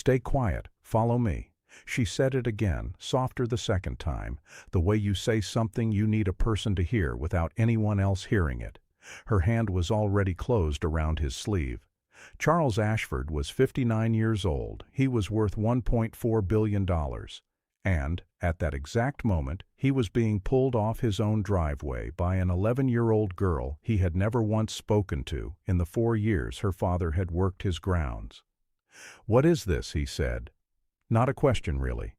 Stay quiet, follow me. She said it again, softer the second time, the way you say something you need a person to hear without anyone else hearing it. Her hand was already closed around his sleeve. Charles Ashford was 59 years old. He was worth $1.4 billion. And, at that exact moment, he was being pulled off his own driveway by an 11-year-old girl he had never once spoken to in the 4 years her father had worked his grounds. "What is this?" he said. Not a question, really.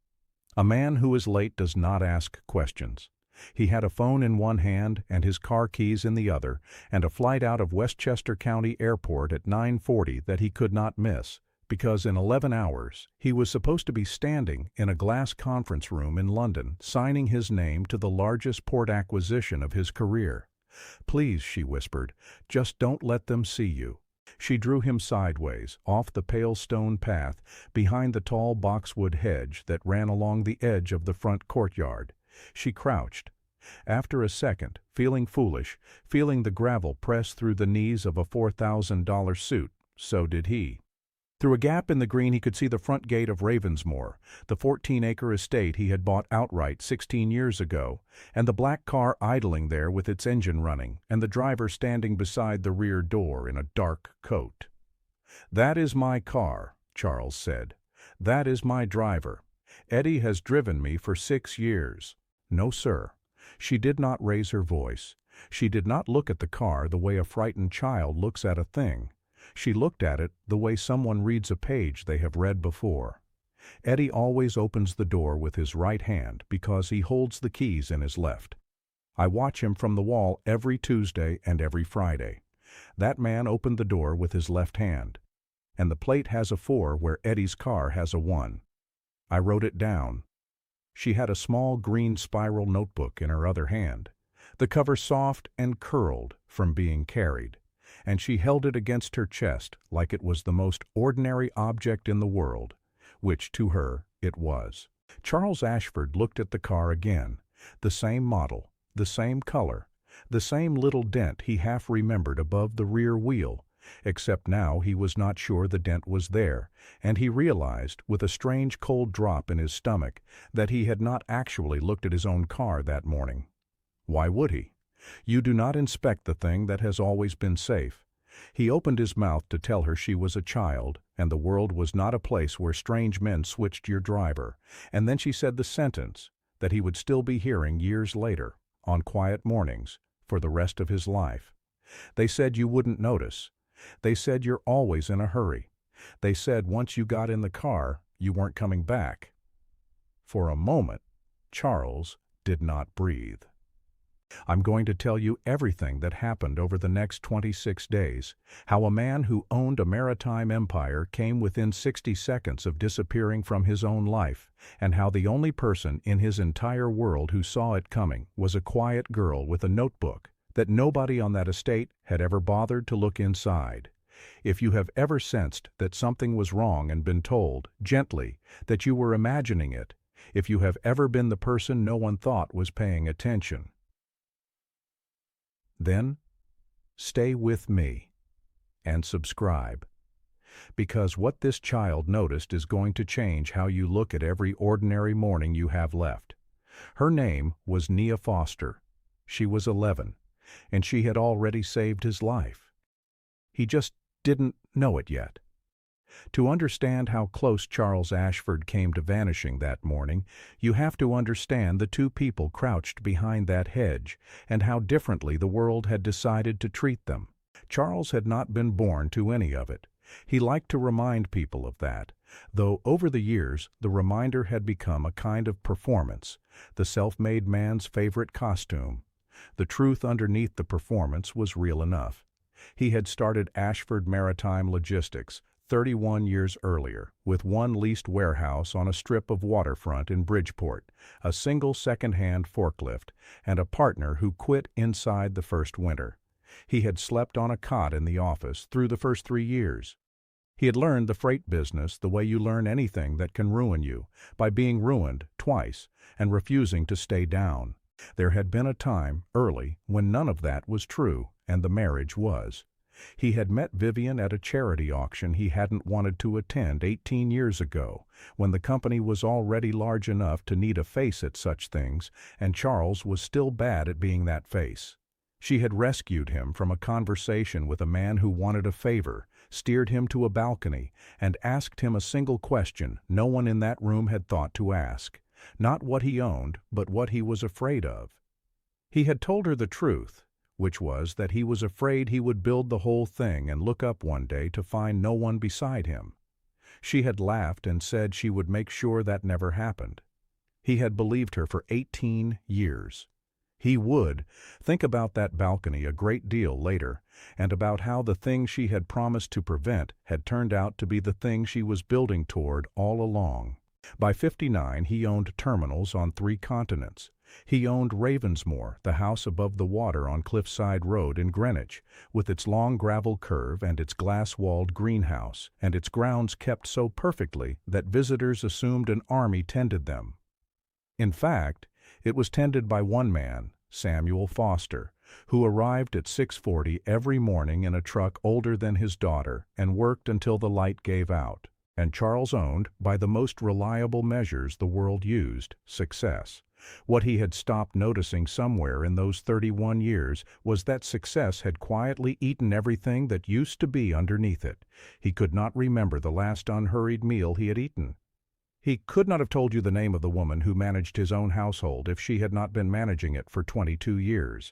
A man who is late does not ask questions. He had a phone in one hand and his car keys in the other, and a flight out of Westchester County Airport at 9:40 that he could not miss, because in 11 hours he was supposed to be standing in a glass conference room in London signing his name to the largest port acquisition of his career. "Please," she whispered, "just don't let them see you." She drew him sideways, off the pale stone path, behind the tall boxwood hedge that ran along the edge of the front courtyard. She crouched. After a second, feeling foolish, feeling the gravel press through the knees of a $4,000 suit, so did he. Through a gap in the green he could see the front gate of Ravensmoor, the 14-acre estate he had bought outright 16 years ago, and the black car idling there with its engine running, and the driver standing beside the rear door in a dark coat. "That is my car," Charles said. "That is my driver. Eddie has driven me for 6 years. No, sir." She did not raise her voice. She did not look at the car the way a frightened child looks at a thing. She looked at it the way someone reads a page they have read before. Eddie always opens the door with his right hand because he holds the keys in his left. I watch him from the wall every Tuesday and every Friday. That man opened the door with his left hand, and the plate has a 4 where Eddie's car has a 1. I wrote it down. She had a small green spiral notebook in her other hand, the cover soft and curled from being carried, and she held it against her chest like it was the most ordinary object in the world, which to her it was. Charles Ashford looked at the car again, the same model, the same color, the same little dent he half remembered above the rear wheel, except now he was not sure the dent was there, and he realized, with a strange cold drop in his stomach, that he had not actually looked at his own car that morning. Why would he? You do not inspect the thing that has always been safe. He opened his mouth to tell her she was a child, and the world was not a place where strange men switched your driver, and then she said the sentence that he would still be hearing years later, on quiet mornings, for the rest of his life. "They said you wouldn't notice. They said you're always in a hurry. They said once you got in the car, you weren't coming back." For a moment, Charles did not breathe. "I'm going to tell you everything that happened over the next 26 days, how a man who owned a maritime empire came within 60 seconds of disappearing from his own life, and how the only person in his entire world who saw it coming was a quiet girl with a notebook that nobody on that estate had ever bothered to look inside. If you have ever sensed that something was wrong and been told, gently, that you were imagining it, if you have ever been the person no one thought was paying attention, then stay with me and subscribe. Because what this child noticed is going to change how you look at every ordinary morning you have left. Her name was Nia Foster. She was 11, and she had already saved his life. He just didn't know it yet. To understand how close Charles Ashford came to vanishing that morning, you have to understand the two people crouched behind that hedge and how differently the world had decided to treat them. Charles had not been born to any of it. He liked to remind people of that, though over the years the reminder had become a kind of performance, the self-made man's favorite costume. The truth underneath the performance was real enough. He had started Ashford Maritime Logistics 31 years earlier, with one leased warehouse on a strip of waterfront in Bridgeport, a single second-hand forklift, and a partner who quit inside the first winter. He had slept on a cot in the office through the first 3 years. He had learned the freight business the way you learn anything that can ruin you, by being ruined twice and refusing to stay down. There had been a time, early, when none of that was true, and the marriage was. He had met Vivian at a charity auction he hadn't wanted to attend 18 years ago, when the company was already large enough to need a face at such things, and Charles was still bad at being that face. She had rescued him from a conversation with a man who wanted a favor, steered him to a balcony, and asked him a single question no one in that room had thought to ask. Not what he owned, but what he was afraid of. He had told her the truth, which was that he was afraid he would build the whole thing and look up one day to find no one beside him. She had laughed and said she would make sure that never happened. He had believed her for 18 years. He would think about that balcony a great deal later, and about how the thing she had promised to prevent had turned out to be the thing she was building toward all along. By 59, he owned terminals on 3 continents. He owned Ravensmoor, the house above the water on Cliffside Road in Greenwich, with its long gravel curve and its glass-walled greenhouse, and its grounds kept so perfectly that visitors assumed an army tended them. In fact, it was tended by one man, Samuel Foster, who arrived at 6:40 every morning in a truck older than his daughter and worked until the light gave out. And Charles owned, by the most reliable measures the world used, success. What he had stopped noticing somewhere in those 31 years was that success had quietly eaten everything that used to be underneath it. He could not remember the last unhurried meal he had eaten. He could not have told you the name of the woman who managed his own household if she had not been managing it for 22 years.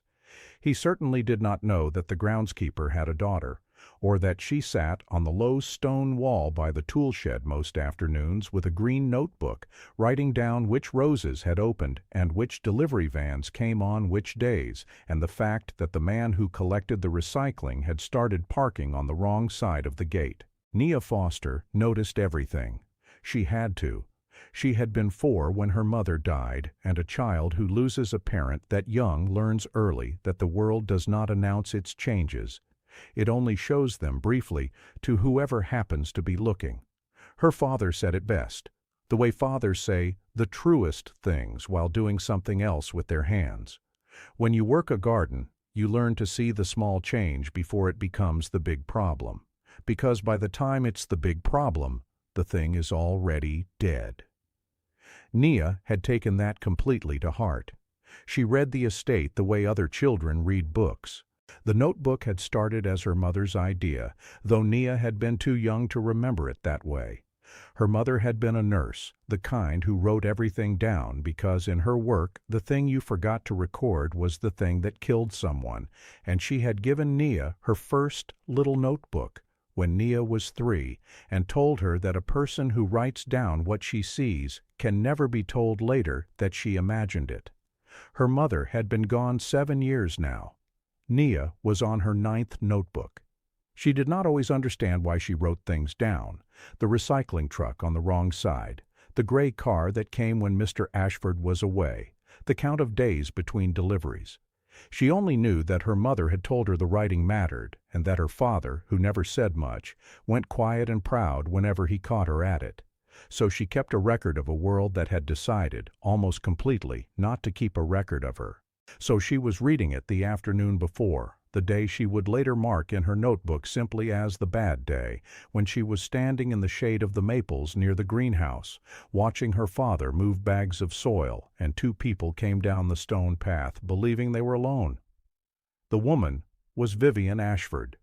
He certainly did not know that the groundskeeper had a daughter, or that she sat on the low stone wall by the tool shed most afternoons with a green notebook, writing down which roses had opened and which delivery vans came on which days, and the fact that the man who collected the recycling had started parking on the wrong side of the gate. Nia Foster noticed everything. She had to. She had been 4 when her mother died, and a child who loses a parent that young learns early that the world does not announce its changes. It only shows them briefly to whoever happens to be looking. Her father said it best, the way fathers say the truest things while doing something else with their hands. When you work a garden, you learn to see the small change before it becomes the big problem, because by the time it's the big problem, the thing is already dead. Nia had taken that completely to heart. She read the estate the way other children read books. The notebook had started as her mother's idea, though Nia had been too young to remember it that way. Her mother had been a nurse, the kind who wrote everything down because in her work the thing you forgot to record was the thing that killed someone, and she had given Nia her first little notebook when Nia was 3, and told her that a person who writes down what she sees can never be told later that she imagined it. Her mother had been gone 7 years now. Nia was on her 9th notebook. She did not always understand why she wrote things down. The recycling truck on the wrong side, the gray car that came when Mr. Ashford was away, the count of days between deliveries. She only knew that her mother had told her the writing mattered, and that her father, who never said much, went quiet and proud whenever he caught her at it. So she kept a record of a world that had decided, almost completely, not to keep a record of her. So she was reading it the afternoon before, the day she would later mark in her notebook simply as the bad day, when she was standing in the shade of the maples near the greenhouse, watching her father move bags of soil, and 2 people came down the stone path, believing they were alone. The woman was Vivian Ashford.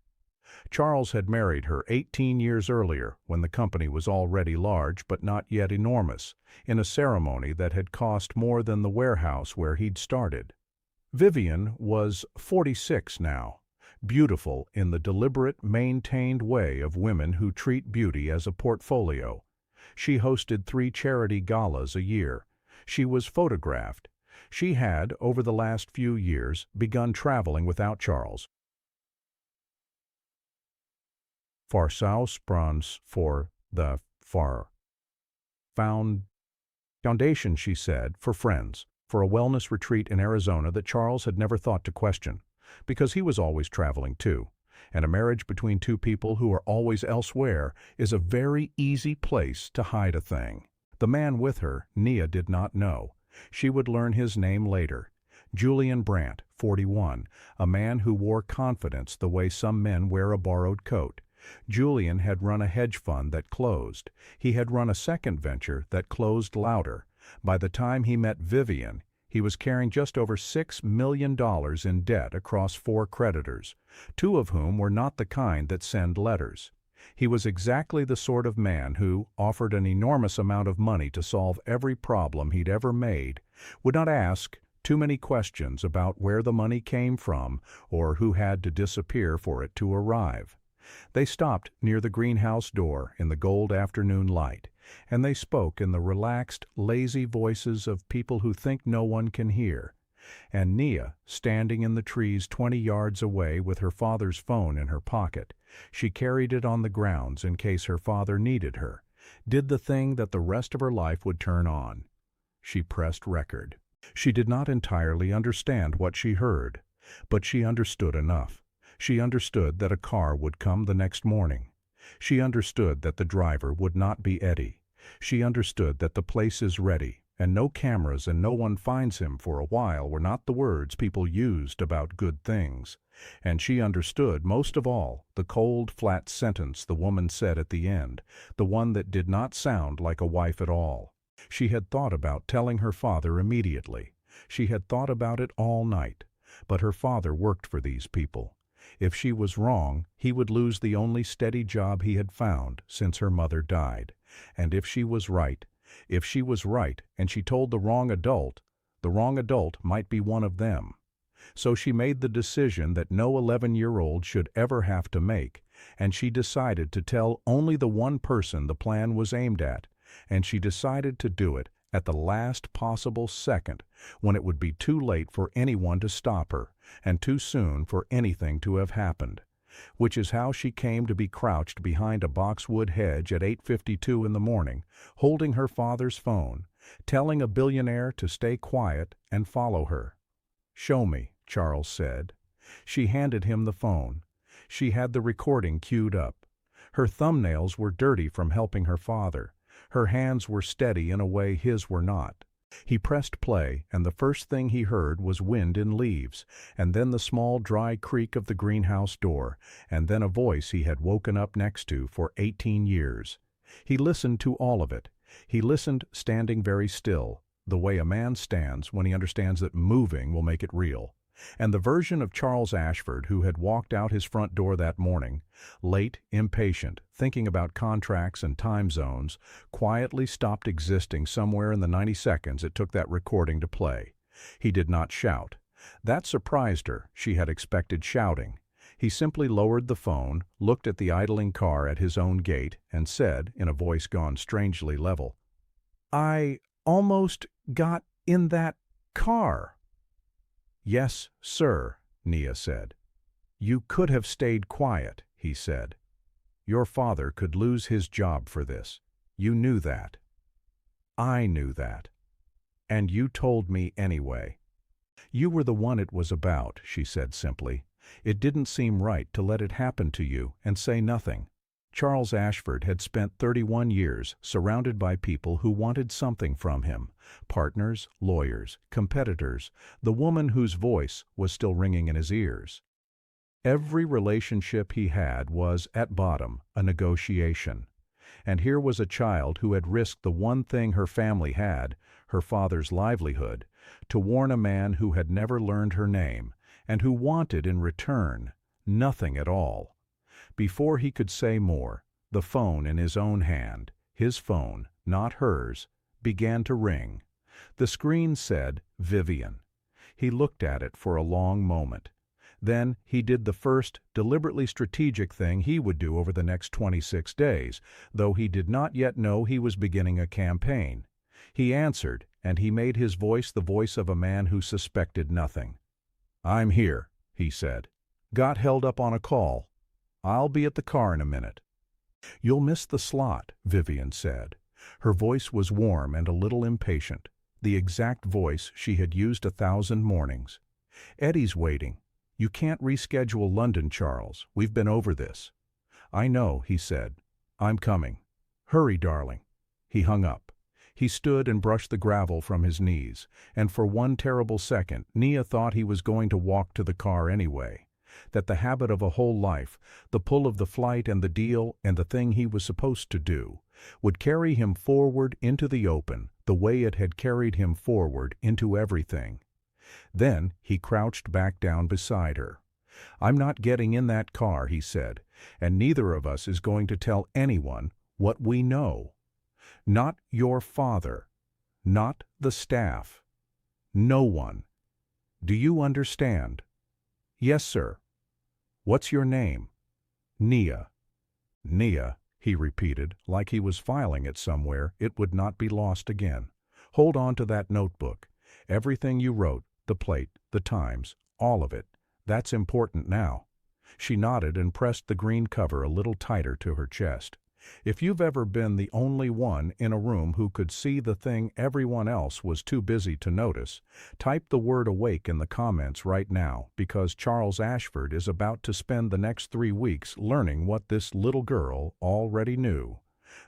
Charles had married her 18 years earlier, when the company was already large but not yet enormous, in a ceremony that had cost more than the warehouse where he'd started. Vivian was 46 now, beautiful in the deliberate, maintained way of women who treat beauty as a portfolio. She hosted 3 charity galas a year. She was photographed. She had, over the last few years, begun traveling without Charles. Farsausbrans for the Foundation, she said, for friends, for a wellness retreat in Arizona that Charles had never thought to question, because he was always traveling too, and a marriage between 2 people who are always elsewhere is a very easy place to hide a thing. The man with her, Nia did not know. She would learn his name later. Julian Brandt, 41, a man who wore confidence the way some men wear a borrowed coat. Julian had run a hedge fund that closed. He had run a second venture that closed louder. By the time he met Vivian, he was carrying just over $6 million in debt across 4 creditors, 2 of whom were not the kind that send letters. He was exactly the sort of man who, offered an enormous amount of money to solve every problem he'd ever made, would not ask too many questions about where the money came from or who had to disappear for it to arrive. They stopped near the greenhouse door in the gold afternoon light, and they spoke in the relaxed, lazy voices of people who think no one can hear. And Nia, standing in the trees 20 yards away with her father's phone in her pocket, she carried it on the grounds in case her father needed her, did the thing that the rest of her life would turn on. She pressed record. She did not entirely understand what she heard, but she understood enough. She understood that a car would come the next morning. She understood that the driver would not be Eddie. She understood that the place is ready, and no cameras and no one finds him for a while were not the words people used about good things. And she understood, most of all, the cold, flat sentence the woman said at the end, the one that did not sound like a wife at all. She had thought about telling her father immediately. She had thought about it all night. But her father worked for these people. If she was wrong, he would lose the only steady job he had found since her mother died. And if she was right and she told the wrong adult might be one of them. So she made the decision that no 11-year-old should ever have to make, and she decided to tell only the one person the plan was aimed at, and she decided to do it at the last possible second, when it would be too late for anyone to stop her, and too soon for anything to have happened. Which is how she came to be crouched behind a boxwood hedge at 8:52 in the morning, holding her father's phone, telling a billionaire to stay quiet and follow her. "Show me," Charles said. She handed him the phone. She had the recording queued up. Her thumbnails were dirty from helping her father. Her hands were steady in a way his were not. He pressed play, and the first thing he heard was wind in leaves, and then the small dry creak of the greenhouse door, and then a voice he had woken up next to for 18 years. He listened to all of it. He listened standing very still, the way a man stands when he understands that moving will make it real. And the version of Charles Ashford who had walked out his front door that morning, late, impatient, thinking about contracts and time zones, quietly stopped existing somewhere in the 90 seconds it took that recording to play. He did not shout. That surprised her. She had expected shouting. He simply lowered the phone, looked at the idling car at his own gate, and said, in a voice gone strangely level, "I almost got in that car." "Yes, sir," Nia said. "You could have stayed quiet," he said. "Your father could lose his job for this. You knew that." "I knew that. And you told me anyway." "You were the one it was about," she said simply. "It didn't seem right to let it happen to you and say nothing." Charles Ashford had spent 31 years surrounded by people who wanted something from him, partners, lawyers, competitors, the woman whose voice was still ringing in his ears. Every relationship he had was, at bottom, a negotiation. And here was a child who had risked the one thing her family had, her father's livelihood, to warn a man who had never learned her name, and who wanted in return nothing at all. Before he could say more, the phone in his own hand, his phone, not hers, began to ring. The screen said, "Vivian." He looked at it for a long moment. Then he did the first, deliberately strategic thing he would do over the next 26 days, though he did not yet know he was beginning a campaign. He answered, and he made his voice the voice of a man who suspected nothing. "I'm here," he said. "Got held up on a call. I'll be at the car in a minute." "You'll miss the slot," Vivian said. Her voice was warm and a little impatient, the exact voice she had used 1,000 mornings. "Eddie's waiting. You can't reschedule London, Charles. We've been over this." "I know," he said. "I'm coming. Hurry, darling." He hung up. He stood and brushed the gravel from his knees, and for one terrible second Nia thought he was going to walk to the car anyway. That the habit of a whole life, the pull of the flight and the deal and the thing he was supposed to do, would carry him forward into the open the way it had carried him forward into everything. Then he crouched back down beside her. "I'm not getting in that car," he said, "and neither of us is going to tell anyone what we know. Not your father. Not the staff. No one. Do you understand?" "Yes, sir." "What's your name?" "Nia." "Nia," he repeated, like he was filing it somewhere it would not be lost again. "Hold on to that notebook. Everything you wrote, the plate, the times, all of it. That's important now." She nodded and pressed the green cover a little tighter to her chest. If you've ever been the only one in a room who could see the thing everyone else was too busy to notice, type the word awake in the comments right now, because Charles Ashford is about to spend the next 3 weeks learning what this little girl already knew: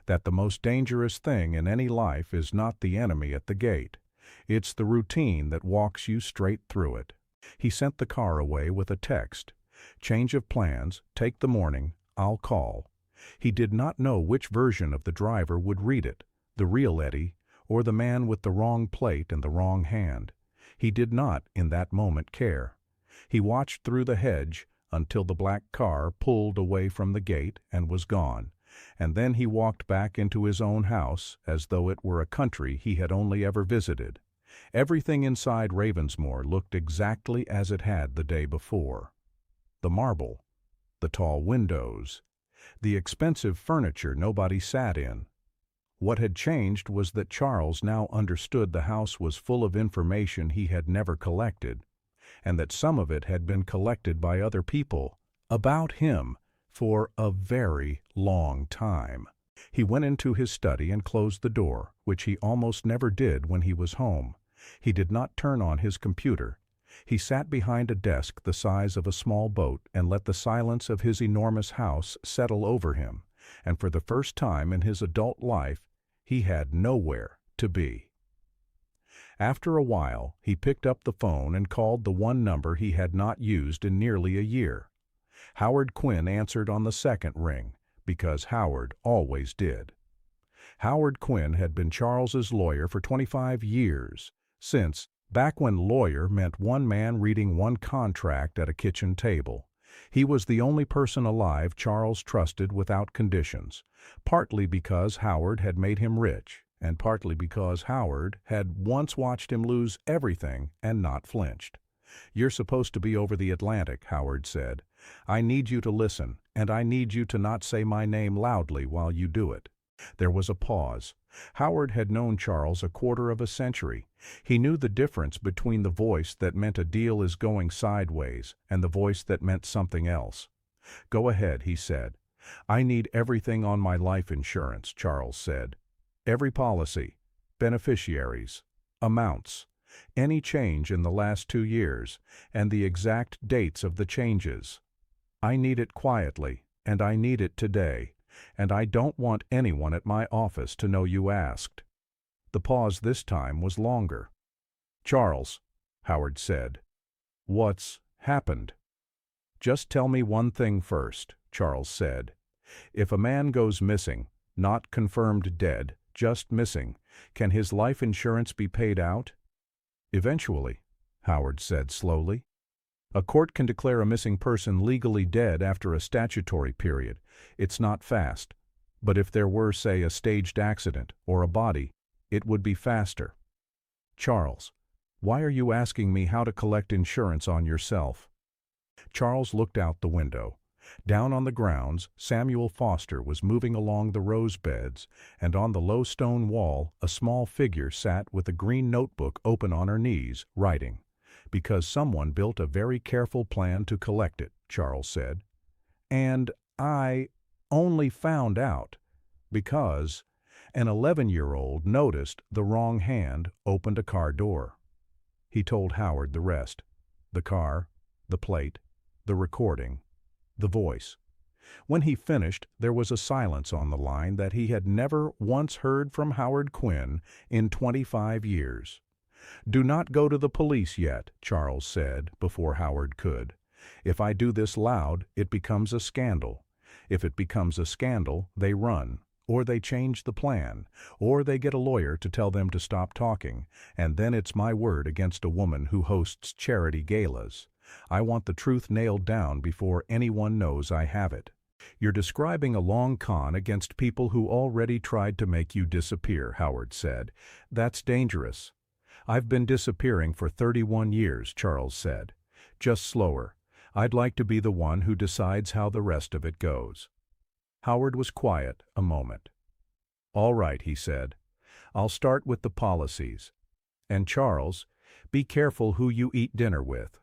that the most dangerous thing in any life is not the enemy at the gate. It's the routine that walks you straight through it. He sent the car away with a text: "Change of plans, take the morning, I'll call." He did not know which version of the driver would read it, the real Eddie, or the man with the wrong plate and the wrong hand. He did not, in that moment, care. He watched through the hedge until the black car pulled away from the gate and was gone, and then he walked back into his own house as though it were a country he had only ever visited. Everything inside Ravensmoor looked exactly as it had the day before. The marble, the tall windows, the expensive furniture nobody sat in. What had changed was that Charles now understood the house was full of information he had never collected, and that some of it had been collected by other people about him for a very long time. He went into his study and closed the door, which he almost never did when he was home. He did not turn on his computer. He sat behind a desk the size of a small boat and let the silence of his enormous house settle over him, and for the first time in his adult life he had nowhere to be. After a while he picked up the phone and called the one number he had not used in nearly a year. Howard Quinn answered on the second ring, because Howard always did. Howard Quinn had been Charles's lawyer for 25 years, since back when lawyer meant one man reading one contract at a kitchen table. He was the only person alive Charles trusted without conditions, partly because Howard had made him rich, and partly because Howard had once watched him lose everything and not flinched. "You're supposed to be over the Atlantic," Howard said. "I need you to listen, and I need you to not say my name loudly while you do it." There was a pause. Howard had known Charles a quarter of a century. He knew the difference between the voice that meant a deal is going sideways and the voice that meant something else. "Go ahead," he said. "I need everything on my life insurance," Charles said. "Every policy, beneficiaries, amounts, any change in the last 2 years, and the exact dates of the changes. I need it quietly, and I need it today. And I don't want anyone at my office to know you asked." The pause this time was longer. "Charles," Howard said, "what's happened?" "Just tell me one thing first," Charles said. "If a man goes missing, not confirmed dead, just missing, can his life insurance be paid out?" "Eventually," Howard said slowly. "A court can declare a missing person legally dead after a statutory period. It's not fast. But if there were, say, a staged accident or a body, it would be faster." "Charles, why are you asking me how to collect insurance on yourself?" Charles looked out the window. Down on the grounds, Samuel Foster was moving along the rose beds, and on the low stone wall a small figure sat with a green notebook open on her knees, writing. "Because someone built a very careful plan to collect it," Charles said. "And I only found out because an 11-year-old noticed the wrong hand opened a car door." He told Howard the rest: the car, the plate, the recording, the voice. When he finished, there was a silence on the line that he had never once heard from Howard Quinn in 25 years. "Do not go to the police yet," Charles said, before Howard could. "If I do this loud, it becomes a scandal. If it becomes a scandal, they run, or they change the plan, or they get a lawyer to tell them to stop talking, and then it's my word against a woman who hosts charity galas. I want the truth nailed down before anyone knows I have it." "You're describing a long con against people who already tried to make you disappear," Howard said. "That's dangerous." "I've been disappearing for 31 years, Charles said. "Just slower. I'd like to be the one who decides how the rest of it goes." Howard was quiet a moment. "All right," he said. "I'll start with the policies. And Charles, be careful who you eat dinner with."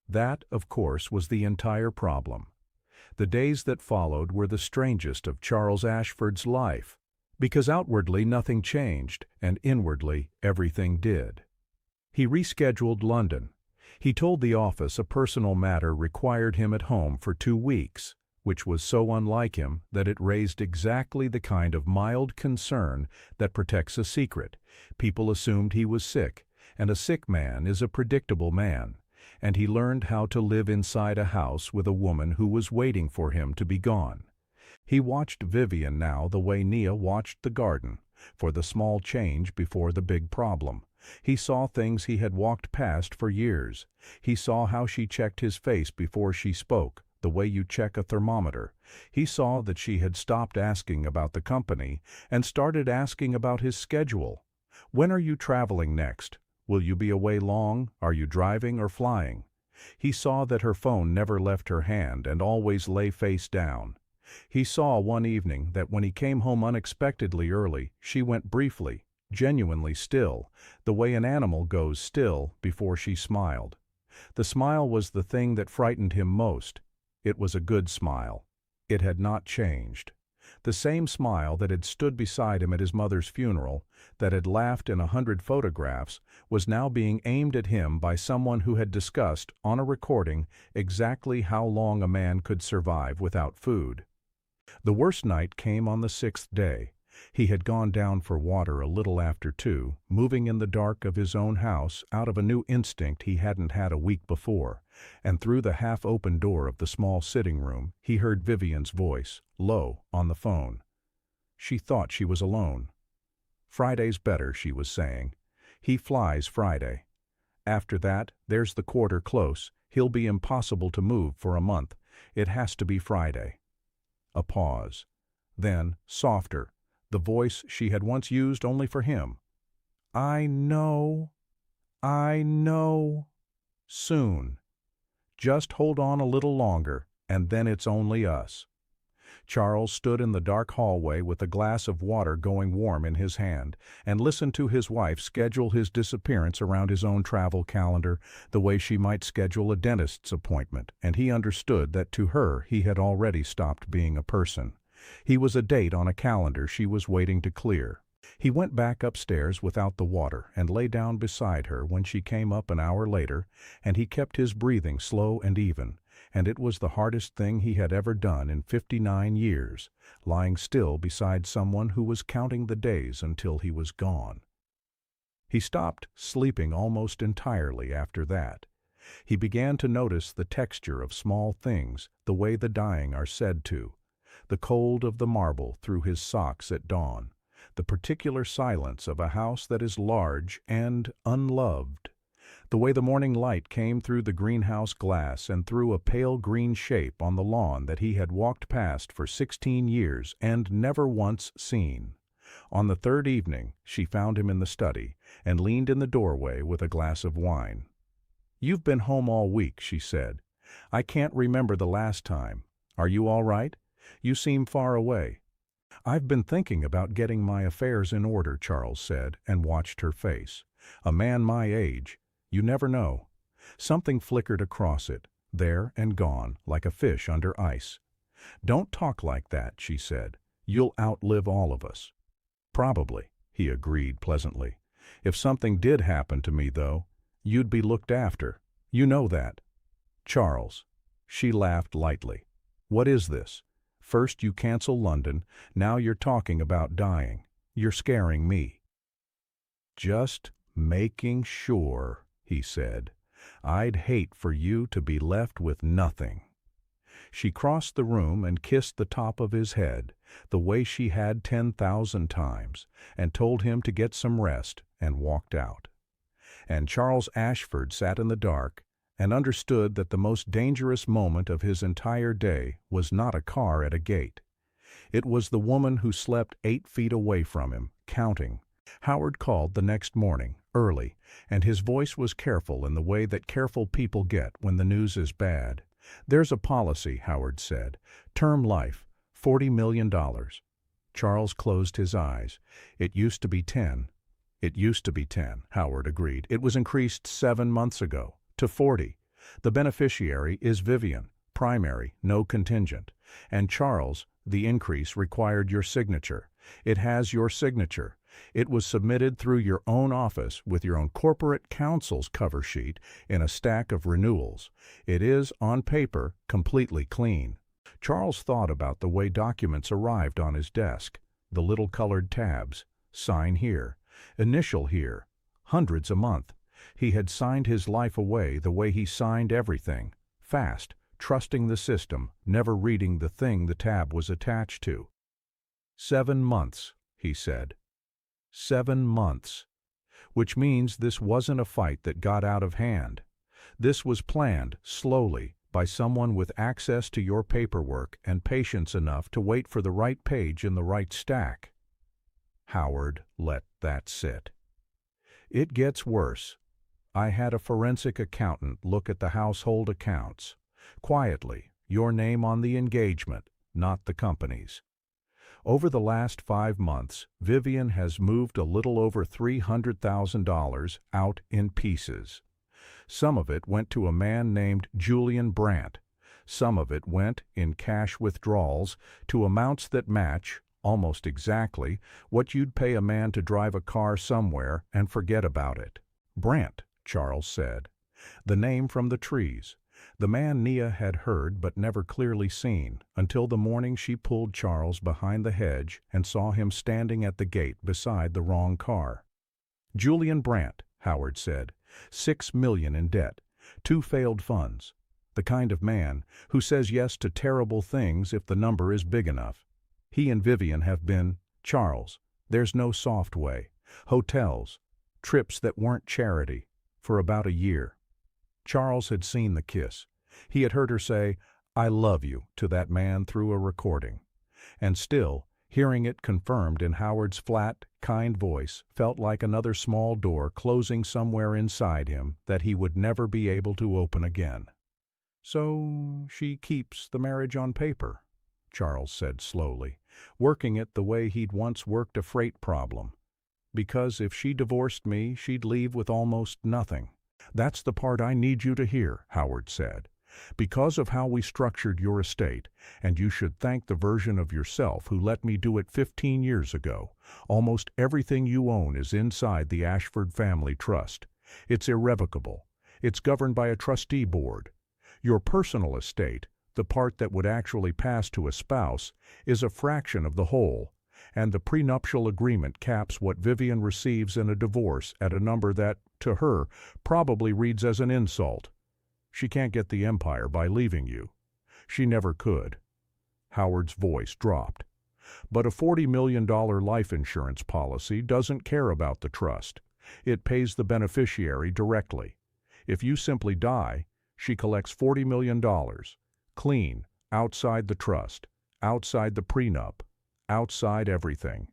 That, of course, was the entire problem. The days that followed were the strangest of Charles Ashford's life, because outwardly nothing changed, and inwardly everything did. He rescheduled London. He told the office a personal matter required him at home for 2 weeks, which was so unlike him that it raised exactly the kind of mild concern that protects a secret. People assumed he was sick, and a sick man is a predictable man, and he learned how to live inside a house with a woman who was waiting for him to be gone. He watched Vivian now the way Nia watched the garden, for the small change before the big problem. He saw things he had walked past for years. He saw how she checked his face before she spoke, the way you check a thermometer. He saw that she had stopped asking about the company and started asking about his schedule. "When are you traveling next? Will you be away long? Are you driving or flying?" He saw that her phone never left her hand and always lay face down. He saw one evening that when he came home unexpectedly early, she went briefly, genuinely still, the way an animal goes still before she smiled. The smile was the thing that frightened him most. It was a good smile. It had not changed. The same smile that had stood beside him at his mother's funeral, that had laughed in 100 photographs, was now being aimed at him by someone who had discussed, on a recording, exactly how long a man could survive without food. The worst night came on the 6th day. He had gone down for water a little after 2, moving in the dark of his own house out of a new instinct he hadn't had a week before, and through the half-open door of the small sitting room he heard Vivian's voice, low, on the phone. She thought she was alone. "Friday's better," she was saying. "He flies Friday. After that, there's the quarter close. He'll be impossible to move for a month. It has to be Friday." A pause. Then, softer, the voice she had once used only for him. I know. Soon. Just hold on a little longer, and then it's only us." Charles stood in the dark hallway with a glass of water going warm in his hand, and listened to his wife schedule his disappearance around his own travel calendar, the way she might schedule a dentist's appointment, and he understood that to her he had already stopped being a person. He was a date on a calendar she was waiting to clear. He went back upstairs without the water and lay down beside her when she came up an hour later, and he kept his breathing slow and even, and it was the hardest thing he had ever done in 59 years, lying still beside someone who was counting the days until he was gone. He stopped sleeping almost entirely after that. He began to notice the texture of small things, the way the dying are said to, the cold of the marble through his socks at dawn, the particular silence of a house that is large and unloved, the way the morning light came through the greenhouse glass and threw a pale green shape on the lawn that he had walked past for 16 years and never once seen. On the 3rd evening she found him in the study and leaned in the doorway with a glass of wine. "You've been home all week," she said. "I can't remember the last time. Are you all right? You seem far away." "I've been thinking about getting my affairs in order," Charles said, and watched her face. "A man my age, you never know." Something flickered across it, there and gone, like a fish under ice. "Don't talk like that," she said. "You'll outlive all of us." "Probably," he agreed pleasantly. "If something did happen to me, though, you'd be looked after. You know that." "Charles." She laughed lightly. What is this? First you cancel London, now you're talking about dying. You're scaring me." "Just making sure," he said. "I'd hate for you to be left with nothing." She crossed the room and kissed the top of his head, the way she had 10,000 times, and told him to get some rest, and walked out. And Charles Ashford sat in the dark and understood that the most dangerous moment of his entire day was not a car at a gate. It was the woman who slept 8 feet away from him, counting. Howard called the next morning, early, and his voice was careful in the way that careful people get when the news is bad. "There's a policy," Howard said. "Term life, $40 million. Charles closed his eyes. "It used to be 10. "It used to be 10, Howard agreed. "It was increased 7 months ago, to 40. The beneficiary is Vivian, primary, no contingent. And Charles, the increase required your signature. It has your signature. It was submitted through your own office with your own corporate counsel's cover sheet in a stack of renewals. It is, on paper, completely clean." Charles thought about the way documents arrived on his desk, the little colored tabs, sign here, initial here, hundreds a month. He had signed his life away the way he signed everything, fast, trusting the system, never reading the thing the tab was attached to. 7 months, he said. 7 months. Which means this wasn't a fight that got out of hand. This was planned, slowly, by someone with access to your paperwork and patience enough to wait for the right page in the right stack. Howard let that sit. "It gets worse. I had a forensic accountant look at the household accounts. Quietly, your name on the engagement, not the company's. Over the last 5 months, Vivian has moved a little over $300,000 out in pieces. Some of it went to a man named Julian Brandt. Some of it went, in cash withdrawals, to amounts that match, almost exactly, what you'd pay a man to drive a car somewhere and forget about it. Brandt, Charles said. The name from the trees. The man Nia had heard but never clearly seen, until the morning she pulled Charles behind the hedge and saw him standing at the gate beside the wrong car. Julian Brandt, Howard said, 6 million in debt, 2 failed funds. The kind of man who says yes to terrible things if the number is big enough. He and Vivian have been, Charles, there's no soft way, hotels, trips that weren't charity, for about a year. Charles had seen the kiss. He had heard her say, "I love you," to that man through a recording. And still, hearing it confirmed in Howard's flat, kind voice felt like another small door closing somewhere inside him that he would never be able to open again. "So she keeps the marriage on paper," Charles said slowly, working it the way he'd once worked a freight problem. "Because if she divorced me, she'd leave with almost nothing." "That's the part I need you to hear," Howard said. "Because of how we structured your estate, and you should thank the version of yourself who let me do it 15 years ago, almost everything you own is inside the Ashford Family Trust. It's irrevocable. It's governed by a trustee board. Your personal estate, the part that would actually pass to a spouse, is a fraction of the whole, and the prenuptial agreement caps what Vivian receives in a divorce at a number that, to her, probably reads as an insult. She can't get the empire by leaving you. She never could." Howard's voice dropped. "But a $40 million life insurance policy doesn't care about the trust. It pays the beneficiary directly. If you simply die, she collects $40 million, clean, outside the trust, outside the prenup, outside everything."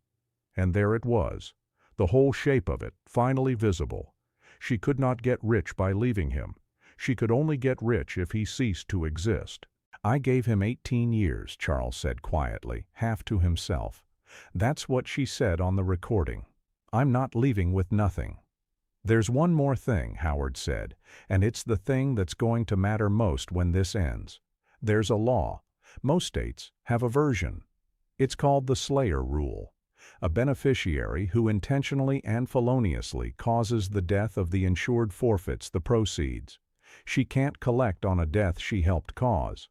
And there it was, the whole shape of it, finally visible. She could not get rich by leaving him. She could only get rich if he ceased to exist. "I gave him 18 years, Charles said quietly, half to himself. "That's what she said on the recording. I'm not leaving with nothing." "There's one more thing," Howard said, "and it's the thing that's going to matter most when this ends. There's a law. Most states have a version. It's called the Slayer Rule. A beneficiary who intentionally and feloniously causes the death of the insured forfeits the proceeds. She can't collect on a death she helped cause.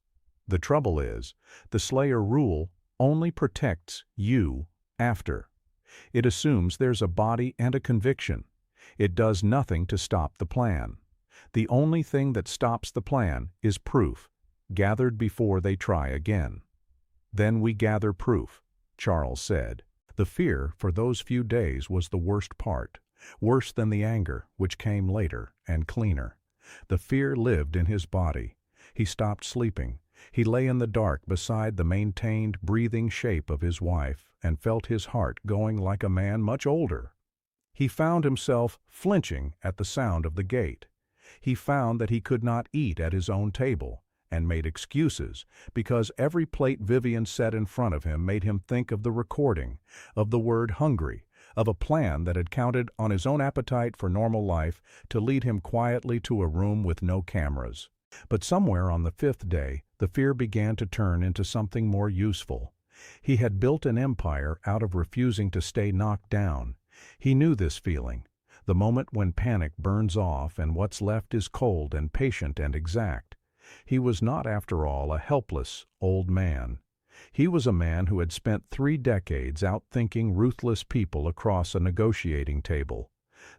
The trouble is, the Slayer rule only protects you after. It assumes there's a body and a conviction. It does nothing to stop the plan. The only thing that stops the plan is proof, gathered before they try again. Then we gather proof, Charles said. The fear for those few days was the worst part, worse than the anger, which came later and cleaner. The fear lived in his body. He stopped sleeping. He lay in the dark beside the maintained, breathing shape of his wife and felt his heart going like a man much older. He found himself flinching at the sound of the gate. He found that he could not eat at his own table, and made excuses because every plate Vivian set in front of him made him think of the recording, of the word hungry, of a plan that had counted on his own appetite for normal life to lead him quietly to a room with no cameras. But somewhere on the fifth day, the fear began to turn into something more useful. He had built an empire out of refusing to stay knocked down. He knew this feeling, the moment when panic burns off and what's left is cold and patient and exact. He was not, after all, a helpless old man. He was a man who had spent 3 decades outthinking ruthless people across a negotiating table.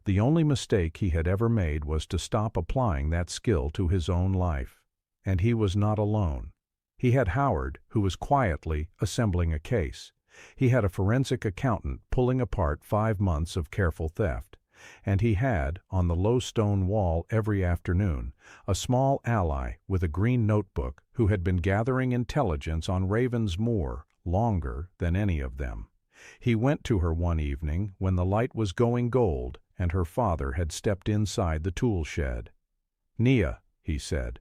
The only mistake he had ever made was to stop applying that skill to his own life. And he was not alone. He had Howard, who was quietly assembling a case. He had a forensic accountant pulling apart 5 months of careful theft. And he had, on the low stone wall every afternoon, a small ally with a green notebook who had been gathering intelligence on Raven's Moor longer than any of them. He went to her one evening when the light was going gold and her father had stepped inside the tool shed. "Nia," he said,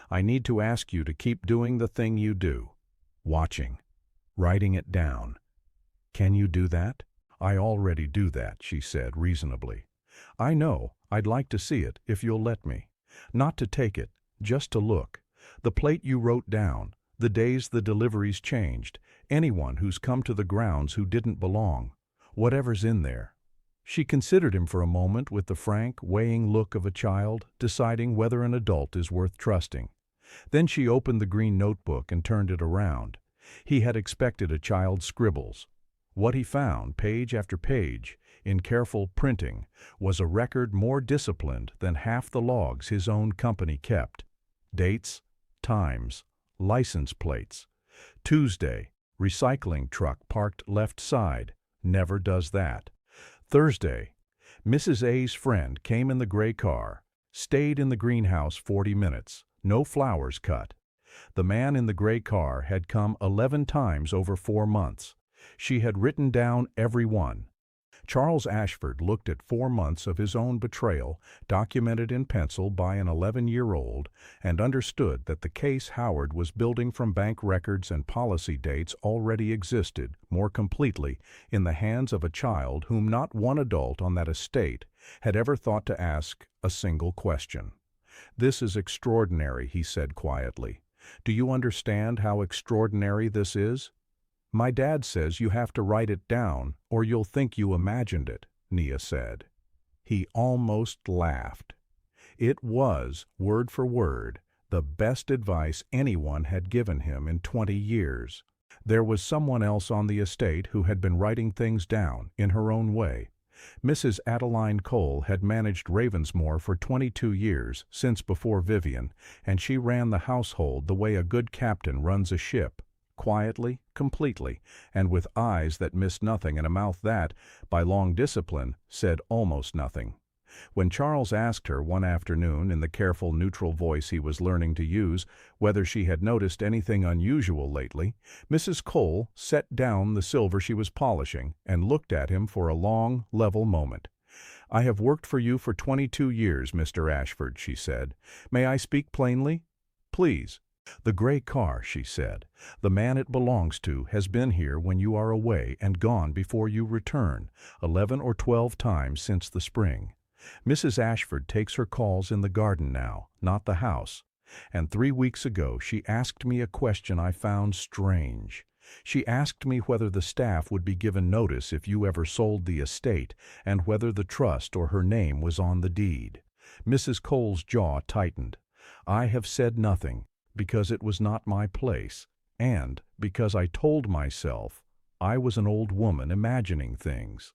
"I need to ask you to keep doing the thing you do. Watching. Writing it down. Can you do that?" "I already do that," she said reasonably. "I know. I'd like to see it, if you'll let me. Not to take it, just to look. The plate you wrote down, the days the deliveries changed, anyone who's come to the grounds who didn't belong, whatever's in there." She considered him for a moment with the frank, weighing look of a child, deciding whether an adult is worth trusting. Then she opened the green notebook and turned it around. He had expected a child's scribbles. What he found, page after page, in careful printing, was a record more disciplined than half the logs his own company kept. Dates, times, license plates. Tuesday, recycling truck parked left side, never does that. Thursday, Mrs. A's friend came in the gray car, stayed in the greenhouse 40 minutes, no flowers cut. The man in the gray car had come 11 times over 4 months. She had written down every one. Charles Ashford looked at 4 months of his own betrayal, documented in pencil by an 11-year-old, and understood that the case Howard was building from bank records and policy dates already existed, more completely, in the hands of a child whom not one adult on that estate had ever thought to ask a single question. "This is extraordinary," he said quietly. "Do you understand how extraordinary this is?" "My dad says you have to write it down, or you'll think you imagined it," Nia said. He almost laughed. It was, word for word, the best advice anyone had given him in 20 years. There was someone else on the estate who had been writing things down, in her own way. Mrs. Adeline Cole had managed Ravensmore for 22 years, since before Vivian, and she ran the household the way a good captain runs a ship. Quietly, completely, and with eyes that missed nothing and a mouth that, by long discipline, said almost nothing. When Charles asked her one afternoon, in the careful, neutral voice he was learning to use, whether she had noticed anything unusual lately, Mrs. Cole set down the silver she was polishing and looked at him for a long, level moment. "I have worked for you for 22 years, Mr. Ashford," she said. "May I speak plainly?" "Please." "The gray car," she said. "The man it belongs to has been here when you are away and gone before you return, 11 or 12 times since the spring. Mrs. Ashford takes her calls in the garden now, not the house. And 3 weeks ago she asked me a question I found strange. She asked me whether the staff would be given notice if you ever sold the estate, and whether the trust or her name was on the deed." Mrs. Cole's jaw tightened. "I have said nothing. because it was not my place, and because I told myself I was an old woman imagining things.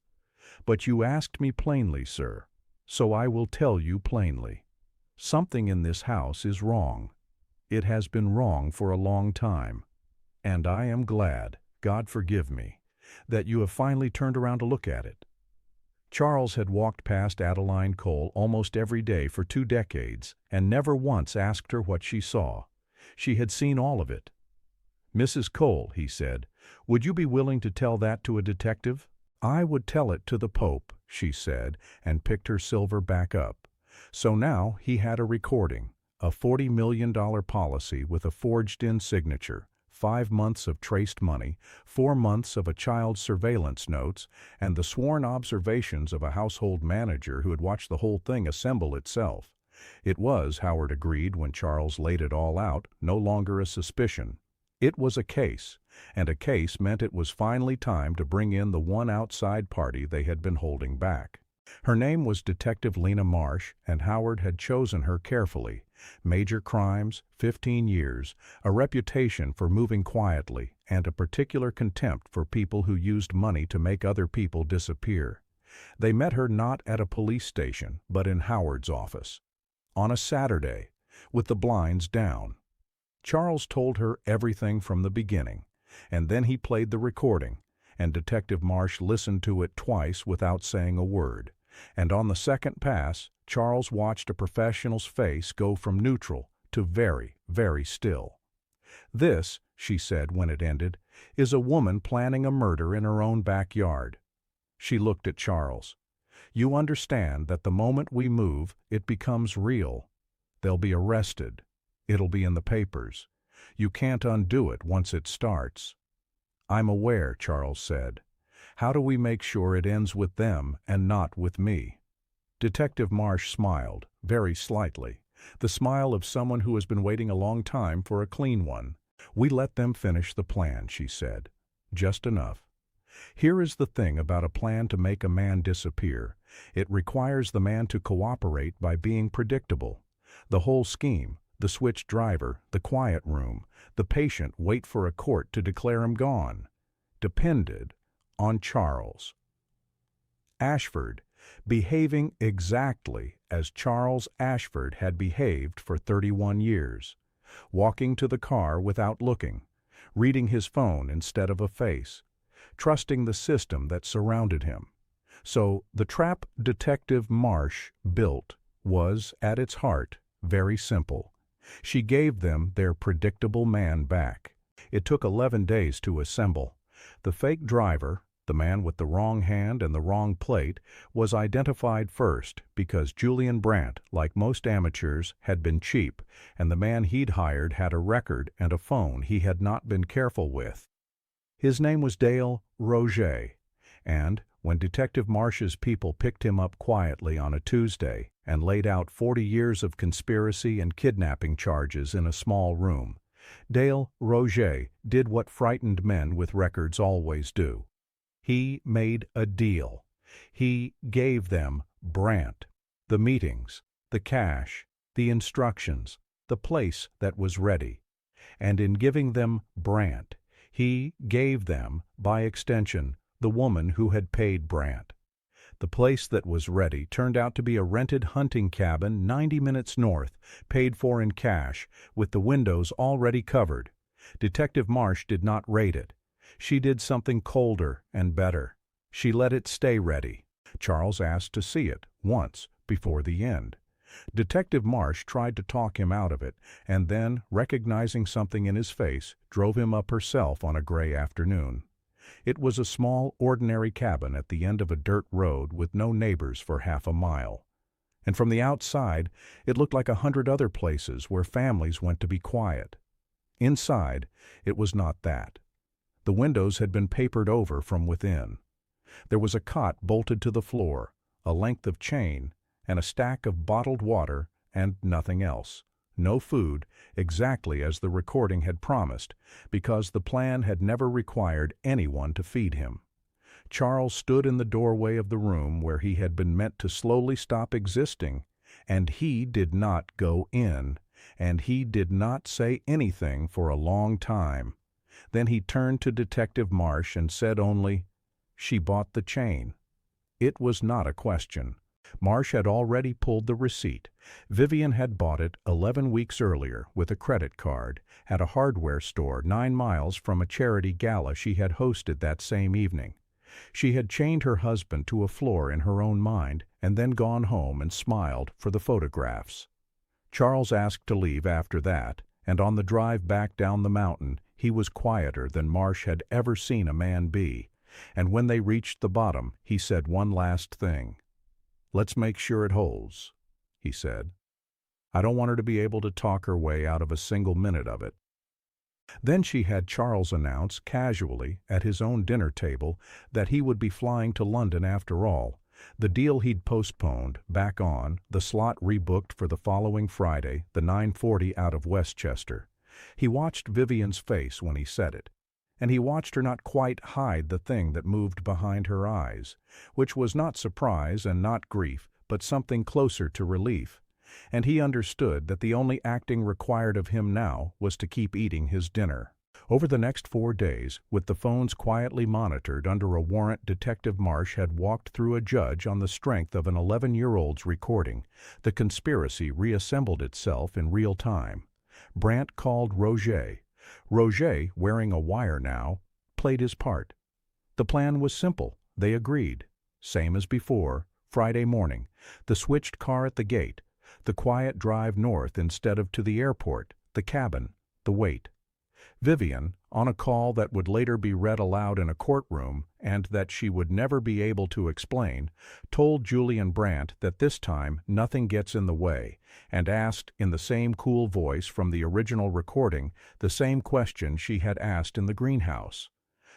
But you asked me plainly, sir, so I will tell you plainly. Something in this house is wrong. It has been wrong for a long time. And I am glad, God forgive me, that you have finally turned around to look at it. Charles had walked past Adeline Cole almost every day for 2 decades and never once asked her what she saw. She had seen all of it. "Mrs. Cole," he said, "would you be willing to tell that to a detective?" "I would tell it to the Pope," she said, and picked her silver back up. So now he had a recording, a $40 million policy with a forged-in signature, 5 months of traced money, 4 months of a child's surveillance notes, and the sworn observations of a household manager who had watched the whole thing assemble itself. It was, Howard agreed when Charles laid it all out, no longer a suspicion. It was a case, and a case meant it was finally time to bring in the one outside party they had been holding back. Her name was Detective Lena Marsh, and Howard had chosen her carefully. Major crimes, 15 years, a reputation for moving quietly, and a particular contempt for people who used money to make other people disappear. They met her not at a police station, but in Howard's office. On a Saturday, with the blinds down. Charles told her everything from the beginning, and then he played the recording, and Detective Marsh listened to it twice without saying a word. And on the second pass, Charles watched a professional's face go from neutral to very, very still. "This," she said when it ended, "is a woman planning a murder in her own backyard." She looked at Charles. "You understand that the moment we move, it becomes real. They'll be arrested. It'll be in the papers. You can't undo it once it starts." "I'm aware," Charles said. "How do we make sure it ends with them and not with me?" Detective Marsh smiled, very slightly, the smile of someone who has been waiting a long time for a clean one. "We let them finish the plan," she said. "Just enough. Here is the thing about a plan to make a man disappear. It requires the man to cooperate by being predictable. The whole scheme, the switched driver, the quiet room, the patient wait for a court to declare him gone, depended on Charles Ashford, behaving exactly as Charles Ashford had behaved for 31 years, walking to the car without looking, reading his phone instead of a face, trusting the system that surrounded him. So the trap Detective Marsh built was, at its heart, very simple. She gave them their predictable man back. It took 11 days to assemble. The fake driver, the man with the wrong hand and the wrong plate, was identified first because Julian Brandt, like most amateurs, had been cheap, and the man he'd hired had a record and a phone he had not been careful with. His name was Dale Roget, and when Detective Marsh's people picked him up quietly on a Tuesday and laid out 40 years of conspiracy and kidnapping charges in a small room, Dale Roget did what frightened men with records always do. He made a deal. He gave them Brandt, the meetings, the cash, the instructions, the place that was ready. And in giving them Brandt, he gave them, by extension, the woman who had paid Brandt. The place that was ready turned out to be a rented hunting cabin 90 minutes north, paid for in cash, with the windows already covered. Detective Marsh did not raid it. She did something colder and better. She let it stay ready. Charles asked to see it, once, before the end. Detective Marsh tried to talk him out of it, and then, recognizing something in his face, drove him up herself on a gray afternoon. It was a small, ordinary cabin at the end of a dirt road with no neighbors for half a mile. And from the outside, it looked like 100 other places where families went to be quiet. Inside, it was not that. The windows had been papered over from within. There was a cot bolted to the floor, a length of chain, and a stack of bottled water, and nothing else. No food, exactly as the recording had promised, because the plan had never required anyone to feed him. Charles stood in the doorway of the room where he had been meant to slowly stop existing, and he did not go in. and he did not say anything for a long time. Then he turned to Detective Marsh and said only, "She bought the chain." It was not a question. Marsh had already pulled the receipt. Vivian had bought it 11 weeks earlier with a credit card at a hardware store 9 miles from a charity gala she had hosted that same evening. She had chained her husband to a floor in her own mind and then gone home and smiled for the photographs. Charles asked to leave after that, and on the drive back down the mountain he was quieter than Marsh had ever seen a man be, and when they reached the bottom he said one last thing. "Let's make sure it holds," he said. "I don't want her to be able to talk her way out of a single minute of it." Then she had Charles announce casually at his own dinner table that he would be flying to London after all, the deal he'd postponed back on, the slot rebooked for the following Friday, the 9:40 out of Westchester. He watched Vivian's face when he said it, and he watched her not quite hide the thing that moved behind her eyes, which was not surprise and not grief, but something closer to relief. And he understood that the only acting required of him now was to keep eating his dinner. Over the next 4 days, with the phones quietly monitored under a warrant, Detective Marsh had walked through a judge on the strength of an 11-year-old's recording. The conspiracy reassembled itself in real time. Brant called Roger. Roger, wearing a wire now, played his part. The plan was simple. They agreed. Same as before, Friday morning, the switched car at the gate, the quiet drive north instead of to the airport, the cabin, the wait. Vivian, on a call that would later be read aloud in a courtroom and that she would never be able to explain, told Julian Brant that this time nothing gets in the way, and asked in the same cool voice from the original recording the same question she had asked in the greenhouse: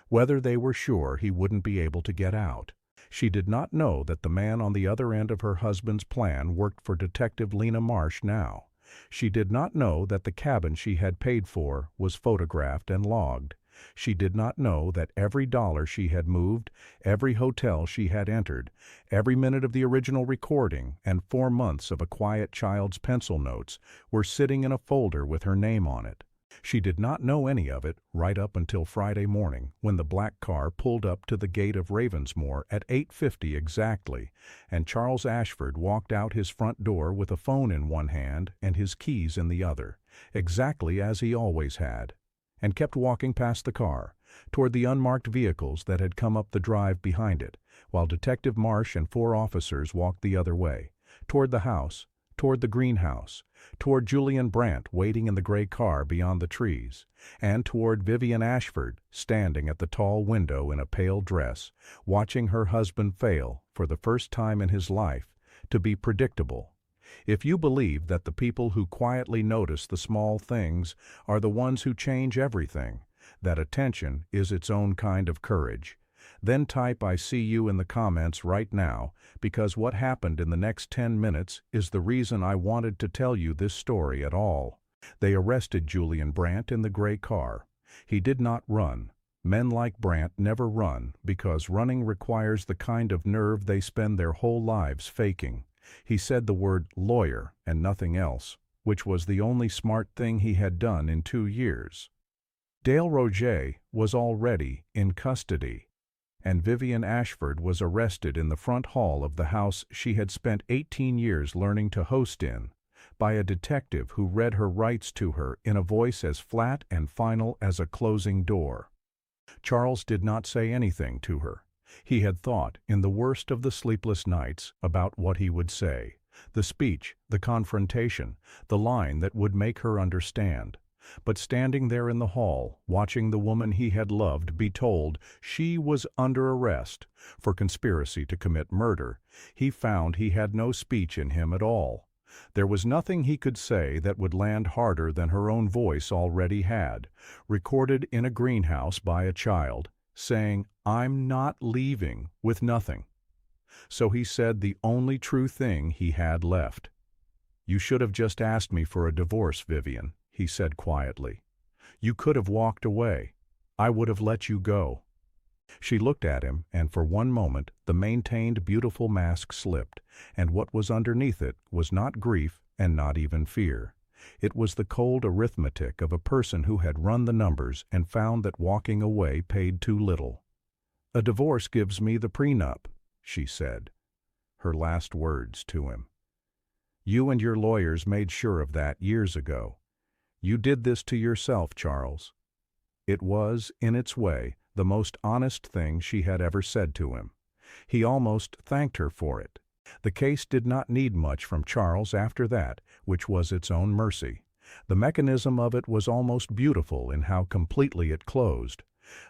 whether they were sure he wouldn't be able to get out. She did not know that the man on the other end of her husband's plan worked for Detective Lena Marsh now. She did not know that the cabin she had paid for was photographed and logged. She did not know that every dollar she had moved, every hotel she had entered, every minute of the original recording, and 4 months of a quiet child's pencil notes were sitting in a folder with her name on it. She did not know any of it right up until Friday morning, when the black car pulled up to the gate of Ravensmore at 8:50 exactly, and Charles Ashford walked out his front door with a phone in one hand and his keys in the other, exactly as he always had, and kept walking past the car, toward the unmarked vehicles that had come up the drive behind it, while Detective Marsh and 4 officers walked the other way, toward the house, toward the greenhouse, toward Julian Brant waiting in the gray car beyond the trees, and toward Vivian Ashford standing at the tall window in a pale dress, watching her husband fail, for the first time in his life, to be predictable. If you believe that the people who quietly notice the small things are the ones who change everything, that attention is its own kind of courage, then type "I see you" in the comments right now, because what happened in the next 10 minutes is the reason I wanted to tell you this story at all. They arrested Julian Brant in the gray car. He did not run. Men like Brant never run because running requires the kind of nerve they spend their whole lives faking. He said the word lawyer and nothing else, which was the only smart thing he had done in 2 years. Dale Roget was already in custody, and Vivian Ashford was arrested in the front hall of the house she had spent 18 years learning to host in, by a detective who read her rights to her in a voice as flat and final as a closing door. Charles did not say anything to her. He had thought, in the worst of the sleepless nights, about what he would say, the speech, the confrontation, the line that would make her understand. But standing there in the hall, watching the woman he had loved be told she was under arrest for conspiracy to commit murder, he found he had no speech in him at all. There was nothing he could say that would land harder than her own voice already had, recorded in a greenhouse by a child, saying, "I'm not leaving," with nothing. So he said the only true thing he had left. "You should have just asked me for a divorce, Vivian," he said quietly. "You could have walked away. I would have let you go." She looked at him, and for one moment the maintained beautiful mask slipped, and what was underneath it was not grief and not even fear. It was the cold arithmetic of a person who had run the numbers and found that walking away paid too little. "A divorce gives me the prenup," she said, her last words to him. "You and your lawyers made sure of that years ago. You did this to yourself, Charles." It was, in its way, the most honest thing she had ever said to him. He almost thanked her for it. The case did not need much from Charles after that, which was its own mercy. The mechanism of it was almost beautiful in how completely it closed.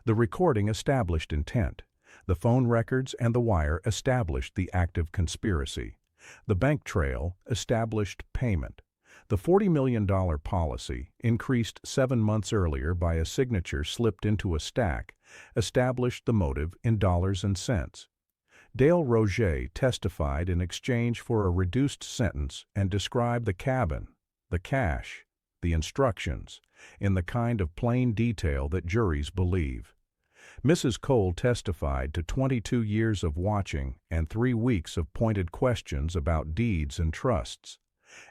The recording established intent. The phone records and the wire established the active conspiracy. The bank trail established payment. The $40 million policy, increased 7 months earlier by a signature slipped into a stack, established the motive in dollars and cents. Dale Roget testified in exchange for a reduced sentence and described the cabin, the cash, the instructions, in the kind of plain detail that juries believe. Mrs. Cole testified to 22 years of watching and 3 weeks of pointed questions about deeds and trusts.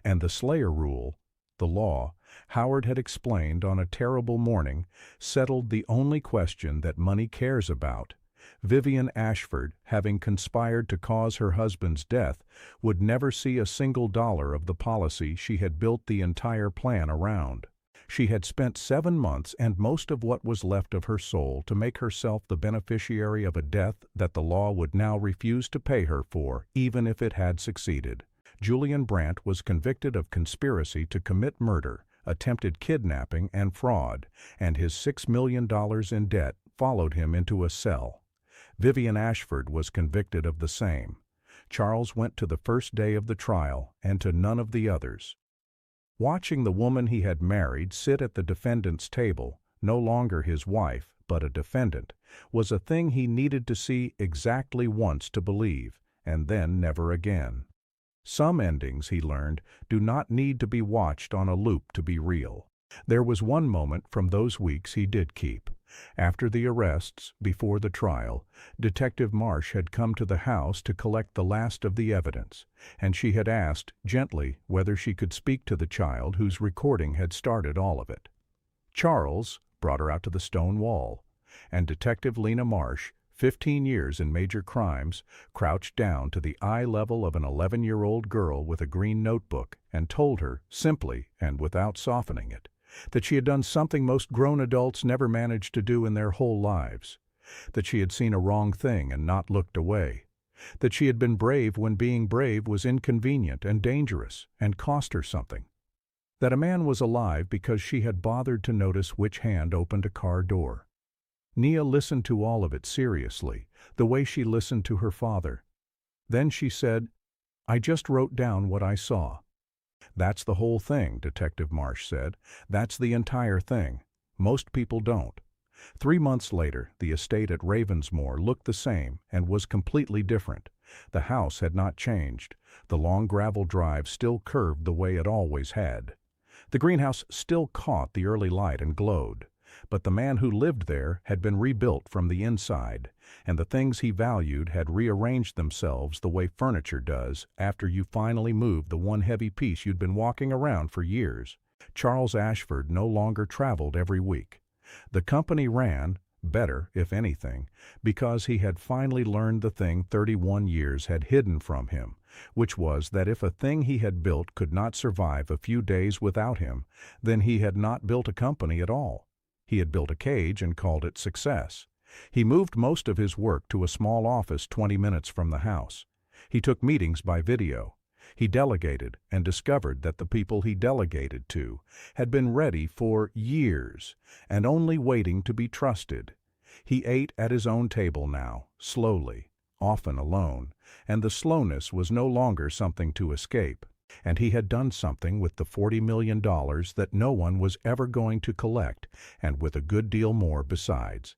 And the Slayer rule, the law, Howard had explained on a terrible morning, settled the only question that money cares about. Vivian Ashford, having conspired to cause her husband's death, would never see a single dollar of the policy she had built the entire plan around. She had spent 7 months and most of what was left of her soul to make herself the beneficiary of a death that the law would now refuse to pay her for, even if it had succeeded. Julian Brandt was convicted of conspiracy to commit murder, attempted kidnapping, and fraud, and his $6 million in debt followed him into a cell. Vivian Ashford was convicted of the same. Charles went to the first day of the trial and to none of the others. Watching the woman he had married sit at the defendant's table, no longer his wife, but a defendant, was a thing he needed to see exactly once to believe, and then never again. Some endings, he learned, do not need to be watched on a loop to be real. There was one moment from those weeks he did keep. After the arrests, before the trial, Detective Marsh had come to the house to collect the last of the evidence, and she had asked, gently, whether she could speak to the child whose recording had started all of it. Charles brought her out to the stone wall, and Detective Lena Marsh, 15 years in major crimes, crouched down to the eye level of an 11-year-old girl with a green notebook and told her, simply and without softening it, that she had done something most grown adults never managed to do in their whole lives, that she had seen a wrong thing and not looked away, that she had been brave when being brave was inconvenient and dangerous and cost her something, that a man was alive because she had bothered to notice which hand opened a car door. Nia listened to all of it seriously, the way she listened to her father. Then she said, "I just wrote down what I saw." "That's the whole thing," Detective Marsh said. "That's the entire thing. Most people don't." 3 months later, the estate at Ravensmoor looked the same and was completely different. The house had not changed. The long gravel drive still curved the way it always had. The greenhouse still caught the early light and glowed. But the man who lived there had been rebuilt from the inside, and the things he valued had rearranged themselves the way furniture does after you finally move the one heavy piece you'd been walking around for years. Charles Ashford no longer traveled every week. The company ran, better if anything, because he had finally learned the thing 31 years had hidden from him, which was that if a thing he had built could not survive a few days without him, then he had not built a company at all. He had built a cage and called it success. He moved most of his work to a small office 20 minutes from the house. He took meetings by video. He delegated and discovered that the people he delegated to had been ready for years and only waiting to be trusted. He ate at his own table now, slowly, often alone, and the slowness was no longer something to escape. And he had done something with the $40 million that no one was ever going to collect, and with a good deal more besides.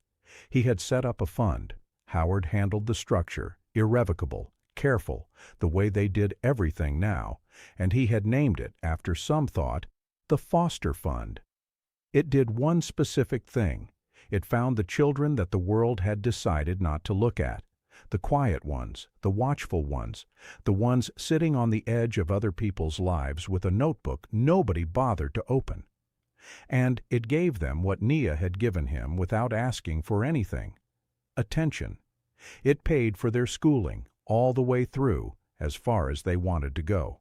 He had set up a fund. Howard handled the structure, irrevocable, careful, the way they did everything now, and he had named it, after some thought, the Foster Fund. It did one specific thing. It found the children that the world had decided not to look at. The quiet ones, the watchful ones, the ones sitting on the edge of other people's lives with a notebook nobody bothered to open. And it gave them what Nia had given him without asking for anything: attention. It paid for their schooling, all the way through, as far as they wanted to go.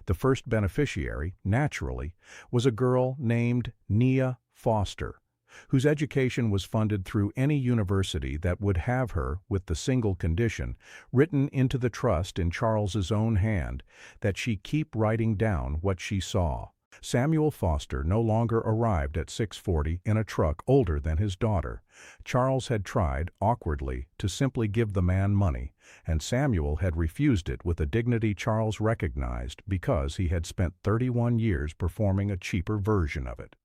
The first beneficiary, naturally, was a girl named Nia Foster, whose education was funded through any university that would have her, with the single condition, written into the trust in Charles's own hand, that she keep writing down what she saw. Samuel Foster no longer arrived at 6:40 in a truck older than his daughter. Charles had tried, awkwardly, to simply give the man money, and Samuel had refused it with a dignity Charles recognized because he had spent 31 years performing a cheaper version of it.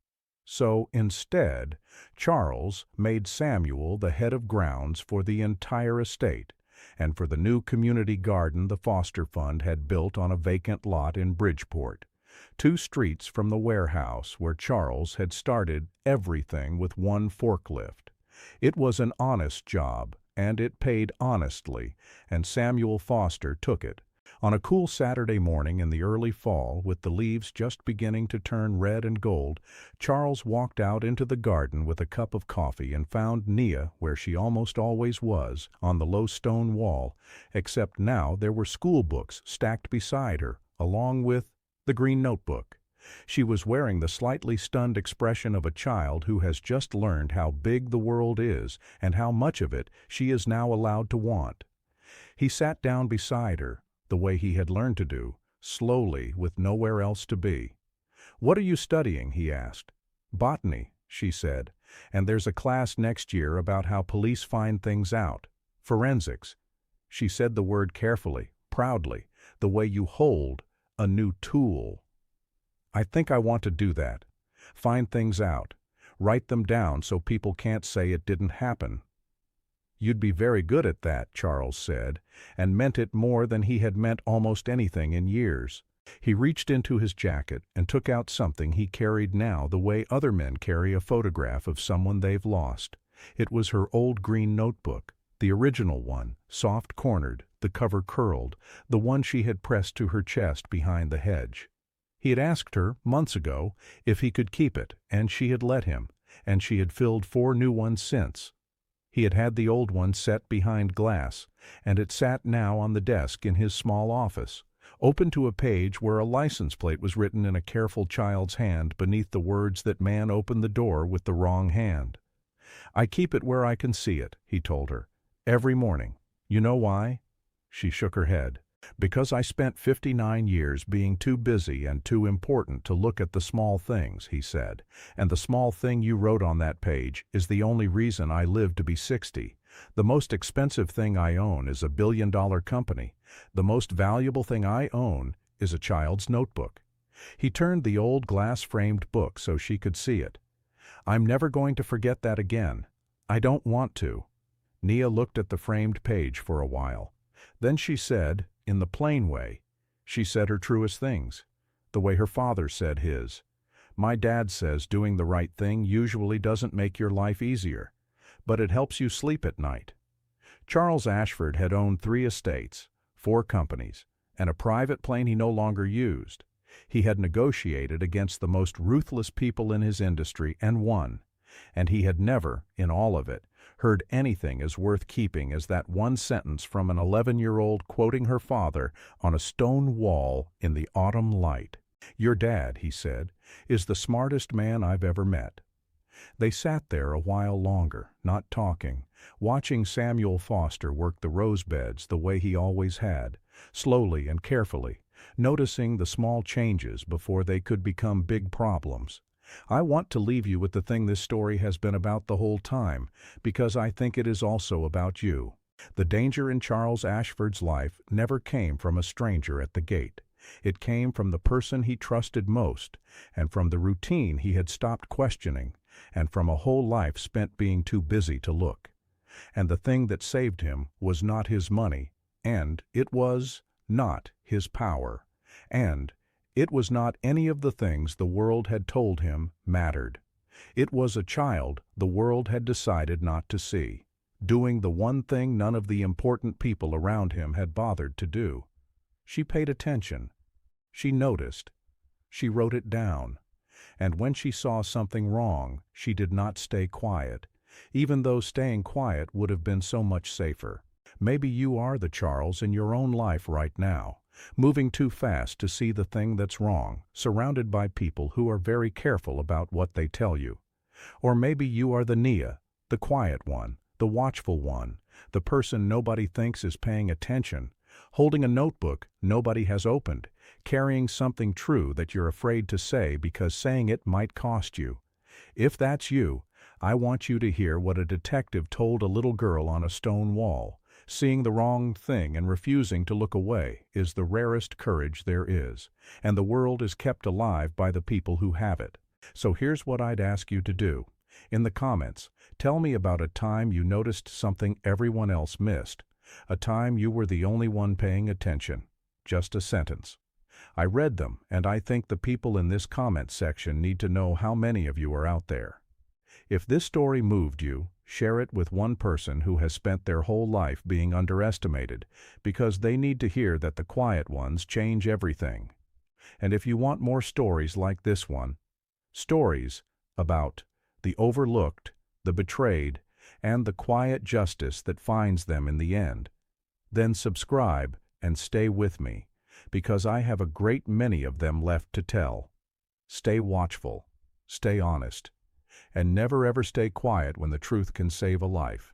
So, instead, Charles made Samuel the head of grounds for the entire estate, and for the new community garden the Foster Fund had built on a vacant lot in Bridgeport, 2 streets from the warehouse where Charles had started everything with one forklift. It was an honest job, and it paid honestly, and Samuel Foster took it. On a cool Saturday morning in the early fall, with the leaves just beginning to turn red and gold, Charles walked out into the garden with a cup of coffee and found Nia where she almost always was, on the low stone wall, except now there were school books stacked beside her, along with the green notebook. She was wearing the slightly stunned expression of a child who has just learned how big the world is and how much of it she is now allowed to want. He sat down beside her, the way he had learned to do, slowly, with nowhere else to be. "What are you studying?" he asked. "Botany," she said, "and there's a class next year about how police find things out. Forensics." She said the word carefully, proudly, the way you hold a new tool. "I think I want to do that. Find things out. Write them down so people can't say it didn't happen." "You'd be very good at that," Charles said, and meant it more than he had meant almost anything in years. He reached into his jacket and took out something he carried now the way other men carry a photograph of someone they've lost. It was her old green notebook, the original one, soft-cornered, the cover curled, the one she had pressed to her chest behind the hedge. He had asked her, months ago, if he could keep it, and she had let him, and she had filled 4 new ones since. He had had the old one set behind glass, and it sat now on the desk in his small office, open to a page where a license plate was written in a careful child's hand beneath the words that man opened the door with the wrong hand. "I keep it where I can see it," he told her, "every morning. You know why?" She shook her head. "Because I spent 59 years being too busy and too important to look at the small things," he said, "and the small thing you wrote on that page is the only reason I live to be 60. The most expensive thing I own is a billion-dollar company. The most valuable thing I own is a child's notebook." He turned the old glass-framed book so she could see it. "I'm never going to forget that again. I don't want to." Nia looked at the framed page for a while. Then she said, in the plain way, she said her truest things, the way her father said his. "My dad says doing the right thing usually doesn't make your life easier, but it helps you sleep at night." Charles Ashford had owned 3 estates, 4 companies, and a private plane he no longer used. He had negotiated against the most ruthless people in his industry and won, and he had never, in all of it, heard anything as worth keeping as that one sentence from an 11-year-old quoting her father on a stone wall in the autumn light. "Your dad," he said, "is the smartest man I've ever met." They sat there a while longer, not talking, watching Samuel Foster work the rose beds the way he always had, slowly and carefully, noticing the small changes before they could become big problems. "I want to leave you with the thing this story has been about the whole time, because I think it is also about you." The danger in Charles Ashford's life never came from a stranger at the gate. It came from the person he trusted most, and from the routine he had stopped questioning, and from a whole life spent being too busy to look. And the thing that saved him was not his money, and it was not his power, and it was not any of the things the world had told him mattered. It was a child the world had decided not to see. doing the one thing none of the important people around him had bothered to do. She paid attention. She noticed. She wrote it down. And when she saw something wrong, she did not stay quiet, even though staying quiet would have been so much safer. Maybe you are the Charles in your own life right now, moving too fast to see the thing that's wrong, surrounded by people who are very careful about what they tell you. Or maybe you are the Nia, the quiet one, the watchful one, the person nobody thinks is paying attention, holding a notebook nobody has opened, carrying something true that you're afraid to say because saying it might cost you. If that's you, I want you to hear what a detective told a little girl on a stone wall. Seeing the wrong thing and refusing to look away is the rarest courage there is, and the world is kept alive by the people who have it. So here's what I'd ask you to do. In the comments, tell me about a time you noticed something everyone else missed, a time you were the only one paying attention. Just a sentence. I read them, and I think the people in this comment section need to know how many of you are out there. If this story moved you, share it with one person who has spent their whole life being underestimated, because they need to hear that the quiet ones change everything. And if you want more stories like this one, stories about the overlooked, the betrayed, and the quiet justice that finds them in the end, then subscribe and stay with me, because I have a great many of them left to tell. Stay watchful, stay honest, and never ever stay quiet when the truth can save a life.